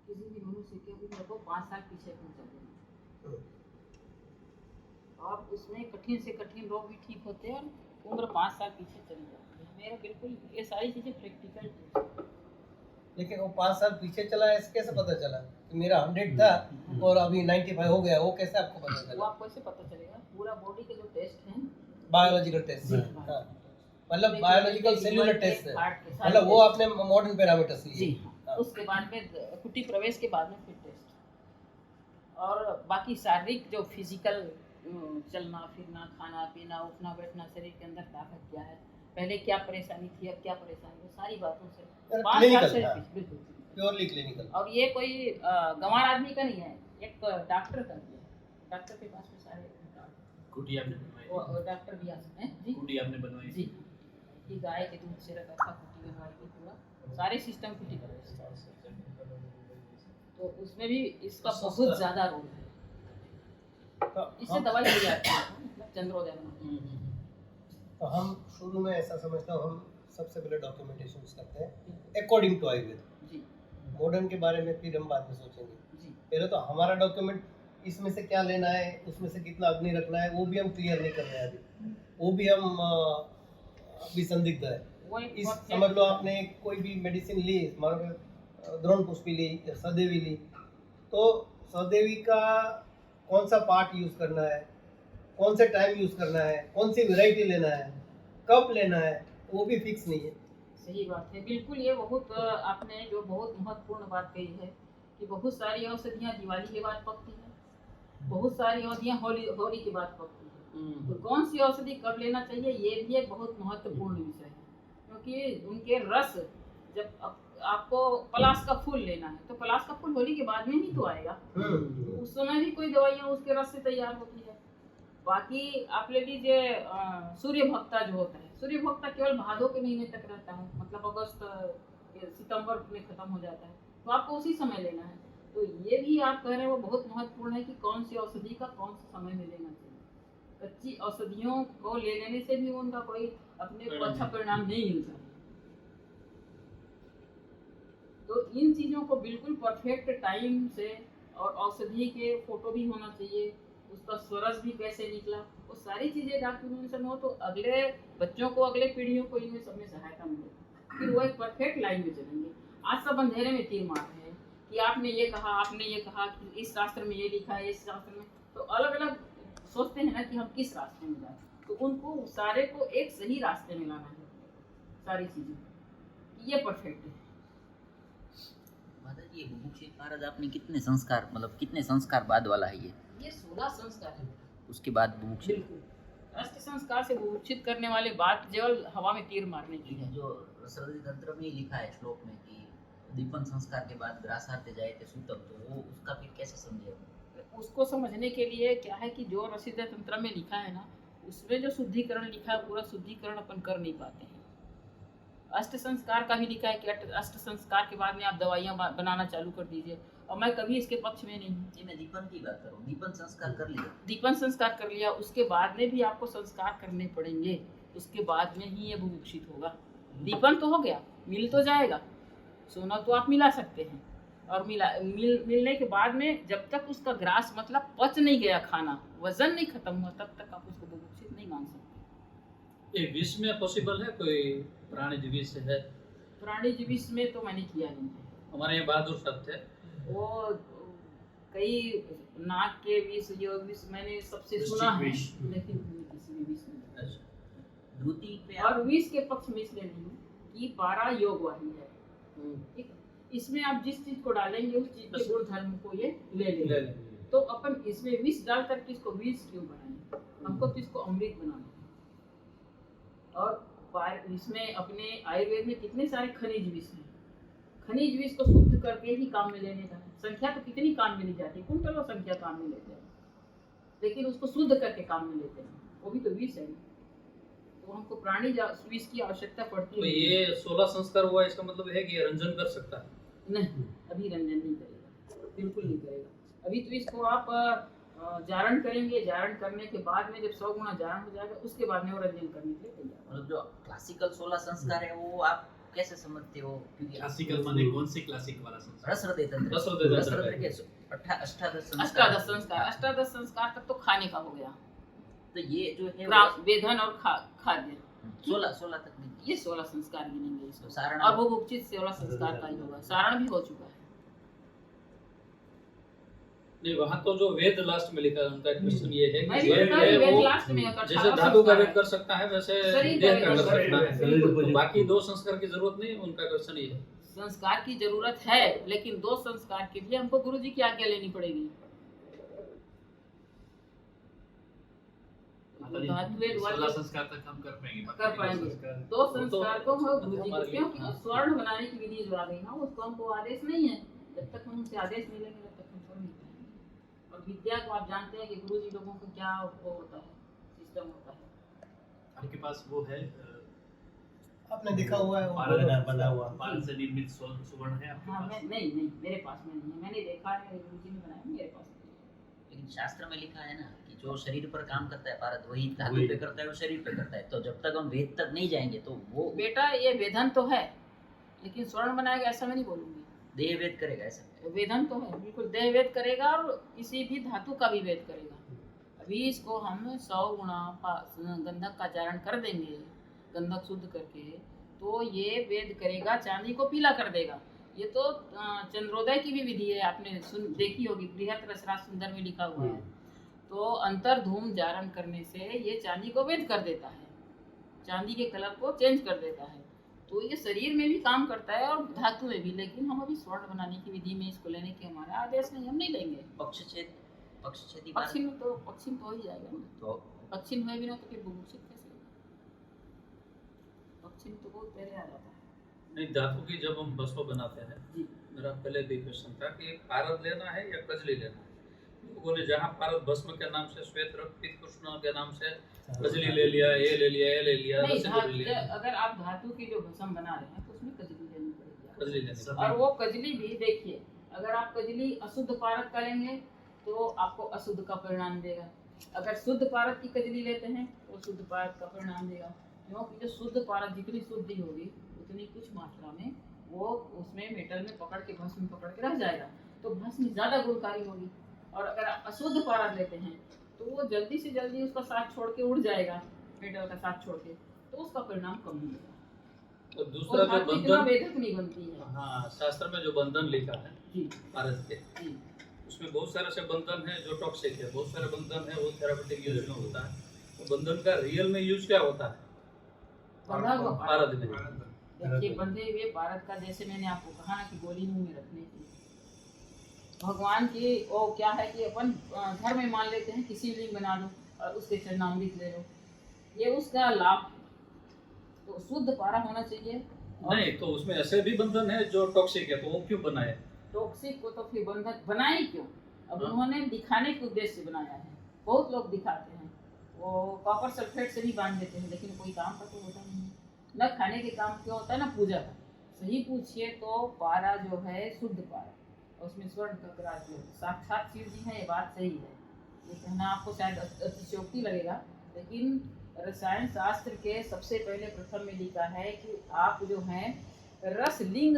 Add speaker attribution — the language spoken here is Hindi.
Speaker 1: किसी भी मनुष्य की उम्र को 5 साल पीछे पहुंचा देना, और उसमें कठिन से कठिन रोग भी ठीक होते हैं और उम्र 5 साल पीछे चली जाती है। मेरा बिल्कुल ये सारी चीज़ें प्रैक्टिकल।
Speaker 2: लेकिन वो 5 साल पीछे चला, ऐसे कैसे पता चला कि मेरा 100 था और अभी 95 हो गया? वो कैसे आपको पता
Speaker 1: वो
Speaker 2: चला?
Speaker 1: आपको ऐसे पता चलेगा, पूरा बॉडी के जो टेस्ट हैं,
Speaker 2: बायोलॉजिकल टेस्ट। हाँ, मतलब बायोलॉजिकल सेल्यूलर टेस्ट है,
Speaker 1: हार्ट के
Speaker 2: मतलब वो आपने मॉडर्न पैरामीटर्स लिए।
Speaker 1: जी हाँ। उसके बाद में कुटी प्रवेश के बाद में फिर टेस्ट, और बाकी शारीरिक जो फिजिकल चलना फिरना, खाना पीना, उठना बैठना, शरीर के अंदर ताकत क्या है, पहले क्या परेशानी थी, अब क्या परेशानी, वो सारी बातों से 5 साल से बिल्कुल
Speaker 2: प्योरली क्लिनिकल।
Speaker 1: और ये कोई गंवार आदमी का नहीं है, एक डॉक्टर का भी है। डॉक्टर के पास में सारे
Speaker 3: कुटी आपने बनवाई
Speaker 1: वो डॉक्टर भी आ सकते हैं जी।
Speaker 3: कुटी आपने बनवाई
Speaker 1: जी, ये गाय के दूध से रखा था कुटी बनवाई थी, पूरा सारे सिस्टम कुटी का, तो उसमें भी इसका बहुत ज़्यादा रोल है। इससे दवाई दी जाती है, मतलब चंद्रोदय में।
Speaker 2: तो हम शुरू में ऐसा समझता हूँ, हम सबसे पहले डॉक्यूमेंटेशन करते हैं अकॉर्डिंग टू आयुर्वेद।
Speaker 1: जी
Speaker 2: मॉडर्न के बारे में फिर हम बाद में सोचेंगे।
Speaker 1: जी
Speaker 2: पहले तो हमारा डॉक्यूमेंट, इसमें से क्या लेना है, उसमें से कितना अग्नि रखना है, वो भी हम क्लियर नहीं कर रहे हैं अभी। वो भी हम अभी संदिग्ध है।
Speaker 1: वो एक
Speaker 2: इस
Speaker 1: बहुत
Speaker 2: समझ लो आपने कोई भी मेडिसिन ली, मान लो द्रोण पुष्पी ली या सदेवी ली, तो सदेवी का कौन सा पार्ट यूज़ करना है, कौन से टाइम यूज़ करना है, कौन सी वैरायटी लेना है, कब लेना है, वो भी फिक्स नहीं है।
Speaker 1: सही बात है, बिल्कुल। ये बहुत आपने जो बहुत महत्वपूर्ण बात कही है कि बहुत सारी औषधियाँ दिवाली के बाद पकती हैं, बहुत सारी औषधियाँ होली के बाद पकती हैं। तो कौन सी औषधि कब लेना चाहिए, ये भी एक बहुत महत्वपूर्ण विषय है, क्योंकि उनके रस, जब आपको पलाश का फूल लेना है तो पलाश का फूल होली के बाद में ही तो आएगा, उस समय भी कोई दवाइयाँ उसके रस से तैयार होती है। बाकी आप ले लीजिए सूर्य भक्ता जो होता है, सूर्य भक्ता केवल भादों के महीने तक रहता है, मतलब अगस्त सितंबर में खत्म हो जाता है, तो आपको उसी समय लेना है। तो ये भी आप कह रहे हैं वो बहुत महत्वपूर्ण है कि कौन सी औषधि का कौन से समय में लेना चाहिए। कच्ची औषधियों को ले लेने से भी उनका कोई अपने को अच्छा परिणाम नहीं मिलता है। तो इन चीज़ों को बिल्कुल परफेक्ट टाइम से, और औषधि के फोटो भी होना चाहिए, उसका स्वरस भी कैसे निकला, वो सारी चीज़ें डॉक्यूमेंटेशन हो तो अगले बच्चों को, अगले पीढ़ियों को इनमें सब में सहायता मिलेगी, फिर वो एक परफेक्ट लाइन में चलेंगे। आज सब अंधेरे में तीर मार रहे हैं कि आपने ये कहा, आपने ये कहा कि इस शास्त्र में ये लिखा है, इस शास्त्र में, तो अलग अलग सोचते हैं ना कि हम किस रास्ते में जाए, तो उनको सारे को एक सही रास्ते में लाना है, सारी चीज़ें ये परफेक्ट है।
Speaker 4: माता जी, बुभुक्षित महाराज आपने कितने संस्कार, मतलब कितने संस्कार बाद वाला है
Speaker 1: ये 16 संस्कार है।
Speaker 4: उसके बाद बुभुक्षित
Speaker 1: बिल्कुल अष्ट संस्कार से बुभुक्षित करने वाले बात केवल हवा में तीर मारने की है।
Speaker 4: जो रसरंजन तंत्र में ही लिखा है श्लोक में कि दीपन संस्कार के बाद ग्रासार्थे जायते सूतम, तो वो उसका फिर कैसे समझे?
Speaker 1: उसको समझने के लिए क्या है कि जो रसिद तंत्र में लिखा है ना, उसमें जो शुद्धिकरण लिखा है, पूरा शुद्धिकरण अपन कर नहीं पाते हैं। अष्ट संस्कार का भी लिखा है कि अष्ट संस्कार के बाद में आप दवाइयाँ बनाना चालू कर दीजिए, और मैं कभी इसके पक्ष में नहीं हूँ।
Speaker 4: मैं दीपन की बात करूँ, दीपन संस्कार कर लिया,
Speaker 1: दीपन संस्कार कर लिया, उसके बाद में भी आपको संस्कार करने पड़ेंगे, उसके बाद में ही ये बुभुक्षित होगा। दीपन तो हो गया, मिल तो जाएगा, सोना तो आप मिला सकते हैं, और मिलने के बाद में जब तक उसका ग्रास, मतलब पच नहीं गया खाना, वजन नहीं खत्म हुआ, तब तक आप उसको बुभुक्षित नहीं मान सकते।
Speaker 3: ये विष में पॉसिबल है, कोई प्राणिज विष है?
Speaker 1: प्राणिज विष में तो मैंने किया नहीं है।
Speaker 3: हमारे यहाँ बहादुर साहब थे, वो
Speaker 1: कई नाक के विष, योग विष मैंने सबसे सुना है, लेकिन किसी भी विष में
Speaker 4: धूती पे
Speaker 1: और विष के पक्ष में इसलिए नहीं कि 12 योग वाली है, ठीक, इसमें आप जिस चीज को डालेंगे उस चीज के गुण धर्म को ये ले लेंगे। तो अपन इसमें विष डाल करके इसको विष क्यों बनाएं, हमको तो इसको अमृत बनाना है। और इसमें अपने आयुर्वेद में कितने सारे खनिज विष हैं, खनिज विष को शुद्ध करके ही काम में लेने का है। संख्या तो कितनी काम में ली जाती है, कुंटलों संख्या काम में लेते हैं, लेकिन उसको शुद्ध करके काम में लेते हैं, वो भी तो विष है। तो हमको प्राणी विष की आवश्यकता पड़ती है।
Speaker 3: ये 16 संस्कार हुआ, इसका मतलब है कि रंजन कर सकता है?
Speaker 1: नहीं, अभी रंजन नहीं करेगा, बिल्कुल नहीं करेगा। अभी तो इसको आप जारण करेंगे, जारण करने के बाद में जब 100 गुना जारण हो जाएगा, उसके बाद में वो रंजन करने के लिए तैयार।
Speaker 4: मतलब जो क्लासिकल 16 संस्कार है वो आप कैसे समझते हो? क्योंकि
Speaker 3: क्लासिकल माने कौन सी क्लासिक वाला संस्कार?
Speaker 4: रस हृदय तंत्र,
Speaker 3: रस हृदय तंत्र
Speaker 4: रस हृदय
Speaker 3: है।
Speaker 4: के अष्टादश संस्कार,
Speaker 1: अष्टादश संस्कार, अष्टादश संस्कार तक तो खाने का हो गया,
Speaker 4: तो ये जो है
Speaker 1: वेधन और खाद्य,
Speaker 4: 16 तक नहीं।
Speaker 1: ये 16 संस्कार गिनेंगे
Speaker 4: तो
Speaker 1: इसको।
Speaker 4: सारण
Speaker 1: और वो उपचित 16 संस्कार का ही होगा, सारण भी हो चुका है।
Speaker 3: नहीं, वहाँ तो जो वेद लास्ट में लिखा है उनका क्वेश्चन ये है
Speaker 1: मैं
Speaker 3: कि
Speaker 1: भी
Speaker 3: वेद
Speaker 1: बता रही हूँ,
Speaker 3: है
Speaker 1: वेद
Speaker 3: वो
Speaker 1: लास्ट में होता है,
Speaker 3: जैसे
Speaker 1: 18
Speaker 3: धातु का
Speaker 1: संस्कार
Speaker 3: वेद
Speaker 1: है।
Speaker 3: कर सकता है वैसे
Speaker 1: शरीर
Speaker 3: देह
Speaker 1: का
Speaker 3: का
Speaker 1: वेद
Speaker 3: कर
Speaker 1: कर
Speaker 3: सकता
Speaker 1: सकता
Speaker 3: है।
Speaker 1: है।
Speaker 3: तो बाकी 2 संस्कार की जरूरत नहीं, उनका क्वेश्चन ये है।
Speaker 1: संस्कार की जरूरत है, लेकिन 2 संस्कार के लिए हमको गुरु जी की आज्ञा लेनी पड़ेगी। धातु वेद
Speaker 5: 16
Speaker 1: वाले
Speaker 5: संस्कार तक हम कर पाएंगे, बाकी
Speaker 1: कर
Speaker 5: के
Speaker 1: पाएंगे।
Speaker 5: संस्कार-
Speaker 1: 2 संस्कार को हम गुरु जी को,
Speaker 3: हमारे लिए-
Speaker 1: क्योंकि वो स्वर्ण बनाने की विधि जो आ गई ना, उसको हमको आदेश नहीं है। जब तक हम उनसे आदेश नहीं लेंगे तब तक हम स्वर्ण नहीं पाएंगे। और विद्या को आप जानते हैं कि गुरु जी लोगों को क्या वो होता है, सिस्टम होता है।
Speaker 5: आपके पास वो है
Speaker 2: आपने देखा हुआ है वो
Speaker 5: भारत
Speaker 2: बना हुआ।
Speaker 5: भारत से निर्मित सुवर्ण है आपके
Speaker 1: हाँ,
Speaker 5: पास?
Speaker 1: नहीं मेरे पास में नहीं है, मैंने देखा है, मेरे गुरु जी ने बनाया, मेरे पास नहीं है।
Speaker 4: लेकिन शास्त्र में लिखा है ना कि जो शरीर पर काम करता है पारद, वही धातु पे करता है और शरीर पे करता है। तो जब तक हम वेद तक नहीं जाएंगे तो वो
Speaker 1: बेटा ये वेदन तो है, लेकिन स्वर्ण बनाएगा ऐसा मैं नहीं बोलूंगी।
Speaker 4: देह वेद करेगा ऐसा।
Speaker 1: वेदन तो है, बिल्कुल देह वेद करेगा और किसी भी धातु का भी वेद करेगा। अभी इसको हम 100 गुणा गंधक का चारण कर देंगे, गंधक शुद्ध करके, तो ये वेद करेगा, चांदी को पीला कर देगा। ये तो चंद्रोदय की भी विधि है, आपने देखी होगी, बृहत रसराज सुंदर में लिखा हुआ है। तो अंतर धूम जारण करने से ये चांदी को वेद कर देता है, चांदी के कलर को चेंज कर देता है। तो ये शरीर में भी काम करता है और धातु में भी, लेकिन हम अभी स्वर्ण बनाने की विधि में इसको लेने के हमारा आदेश नहीं, हम नहीं लेंगे।
Speaker 4: पक्षछेदी
Speaker 1: पश्चिम तो हो ही जाएगा ना,
Speaker 4: तो
Speaker 1: पश्चिम हुए बिना तो फिर बुभुक्षित कैसे होगा? पश्चिम तो बहुत पहले आ जाता है।
Speaker 3: नहीं, धातु की जब हम भस्म बनाते हैं,
Speaker 1: जी
Speaker 3: मेरा पहले भी क्वेश्चन था कि पारद लेना है या कजली लेना है। लोगों ने जहाँ पारद भस्म के नाम से, श्वेत रक्त पीत कृष्ण के नाम से कजली ले लिया, ये ले लिया, ये ले लिया,
Speaker 1: नहीं,
Speaker 3: रसिक ले लिया,
Speaker 1: अगर आप धातु की जो भस्म बना रहे हैं तो उसमें कजली लेनी पड़ेगी।
Speaker 3: कजली लेने
Speaker 1: और वो कजली भी देखिए, अगर आप कजली अशुद्ध पारद का लेंगे तो आपको अशुद्ध का परिणाम देगा। अगर शुद्ध पारद की कजली लेते हैं तो शुद्ध पारद का परिणाम देगा, क्योंकि जो शुद्ध पारद जितनी शुद्धि होगी उतनी कुछ मात्रा में वो उसमें मेटल में पकड़ के, भस्म में पकड़ के रह जाएगा, तो भस्म ज़्यादा गुणकारी होगी। और अगर आप अशुद्ध पारद लेते हैं तो वो जल्दी से जल्दी उसका साथ छोड़ के उड़ जाएगा, मेटल का साथ छोड़ के, तो उसका परिणाम कम मिलेगा।
Speaker 3: और दूसरा जो
Speaker 1: धातु इतना
Speaker 3: बंधन,
Speaker 1: वेधक नहीं बनती है।
Speaker 3: हाँ, शास्त्र में जो बंधन लिखा है
Speaker 1: जी
Speaker 3: पारद के,
Speaker 1: जी
Speaker 3: उसमें बहुत सारे से बंधन है जो टॉक्सिक है, बहुत सारे बंधन है वो थेरापेटिक यूज में होता है। तो बंधन का रियल में यूज क्या होता है
Speaker 1: बंधा हुआ
Speaker 3: पारद में?
Speaker 1: देखिए, बंधे हुए पारद का, जैसे मैंने आपको कहा ना कि गोली मुंह में रखने की, भगवान की वो क्या है कि अपन घर में मान लेते हैं किसी लिंग बना लो और उसके चरणामृत ले लो, ये उसका लाभ है। तो शुद्ध पारा होना चाहिए।
Speaker 3: नहीं, तो उसमें ऐसे भी बंधन है जो टॉक्सिक है, तो वो क्यों बनाए?
Speaker 1: टॉक्सिक को तो फिर बंधक बनाए क्यों? अब
Speaker 3: हाँ।
Speaker 1: उन्होंने दिखाने के उद्देश्य से बनाया है। बहुत लोग दिखाते हैं, वो कॉपर सल्फेट से भी बांध देते हैं, लेकिन कोई काम का तो होता नहीं है। न खाने के काम क्यों होता है, ना पूजा का। सही पूछिए तो पारा जो है शुद्ध पारा, और उसमें स्वर्ण का ग्रास जो साक्षात शिव जी है, ये बात सही है। ये कहना आपको शायद अतिशयोक्ति लगेगा, लेकिन रसायन शास्त्र के सबसे पहले प्रथम में लिखा है कि आप जो हैं रस लिंग